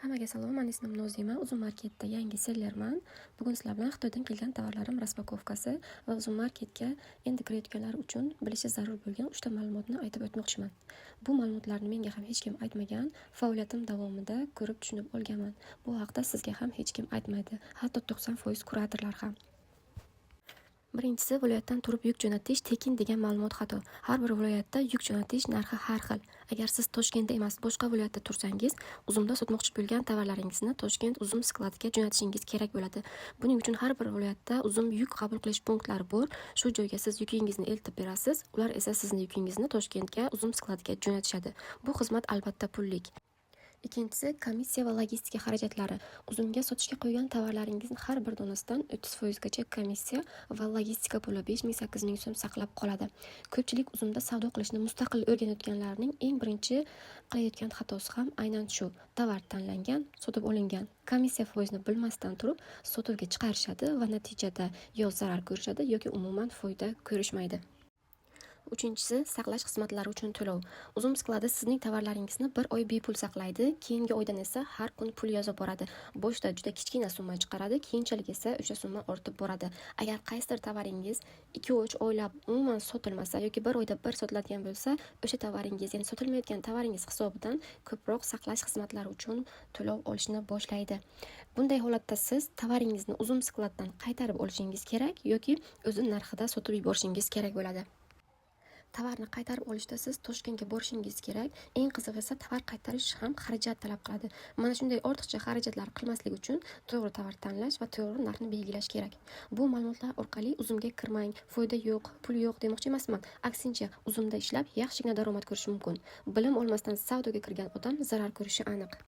Hammaga salom, men ismim Nozima. Uzum marketda yangi sellerman. Bugun sizlar bilan Xitoydan kelgan tovarlarim raspakovkasi va Uzum marketga endi kirayotganlar uchun bilishi zarur bo'lgan 3 ta ma'lumotni aytib o'tmoqchiman. Bu ma'lumotlarni menga ham hech kim aytmagan. Faoliyatim davomida ko'rib tushunib olganman. Bu haqda sizga ham hech kim aytmaydi. Hatto 90% kuratorlar ham. Birinchisi, viloyatdan turib yuk jo'natish tekin degan ma'lumot xato. Har bir viloyatda yuk jo'natish narxi har xil. Agar siz Toshkentda emas, boshqa viloyatda tursangiz, Uzumda sotmoqchi bo'lgan tovarlaringizni Toshkent Uzum skladiga jo'natishingiz kerak bo'ladi. Buning uchun har bir viloyatda Uzum yuk qabul qilish punktlari bor. Shu joyga siz yukingizni eltib berasiz, ular esa sizning yukingizni Toshkentga Uzum skladiga jo'natishadi. Bu xizmat albatta pullik. Ikkinchisi, komissiya va logistika xarajatlari. Uzumga sotishga qo'ygan tovarlaringizning har bir donasidan 30% gacha komissiya va logistika puli 5,000-8,000 so'm saqlab qoladi. Ko'pchilik uzumda savdo qilishni mustaqil o'rganayotganlarning eng birinchi qilayotgan xatosi ham aynan shu. Tovar tanlangan, sotib olingan. Komissiya foizini bilmasdan turib sotuvga chiqarishadi va natijada yo zarar ko'rishadi yoki umuman foyda ko'rishmaydi. Uchinchisi, saqlash xizmatlari uchun to'lov. Uzum skladi sizning tovarlaringizni bir oy bepul saqlaydi, keyingi oydan esa har kun pul yozib boradi. Boshida juda kichkina summa chiqaradi, keyinchalik esa o'sha summa ortib boradi. Agar qaysidir tovaringiz 2-3 oylab umuman sotilmasa yoki bir oyda bir sotiladigan bo'lsa, o'sha tovaringiz, ya'ni sotilmayotgan tovaringiz hisobidan ko'proq saqlash xizmatlari uchun to'lov olishni boshlaydi. Bunday holatda siz tovaringizni Uzum skladdan qaytarib olishingiz kerak yoki o'zi narxida sotib yuborishingiz kerak bo'ladi. Tovarni qaytarib olishda siz Toshkentga borishingiz kerak. Eng qizig'i esa tovar qaytarish ham xarajat talab qiladi. Mana shunday ortiqcha xarajatlar qilmaslik uchun to'g'ri tovar tanlash va to'g'ri narxni belgilash kerak. Bu ma'lumotlar orqali Uzumga kirmang, foyda yo'q, pul yo'q demoqchi emasman. Aksincha, Uzumda ishlab yaxshigina daromad ko'rish mumkin. Bilim olmasdan savdoga kirgan odam zarar ko'rishi aniq.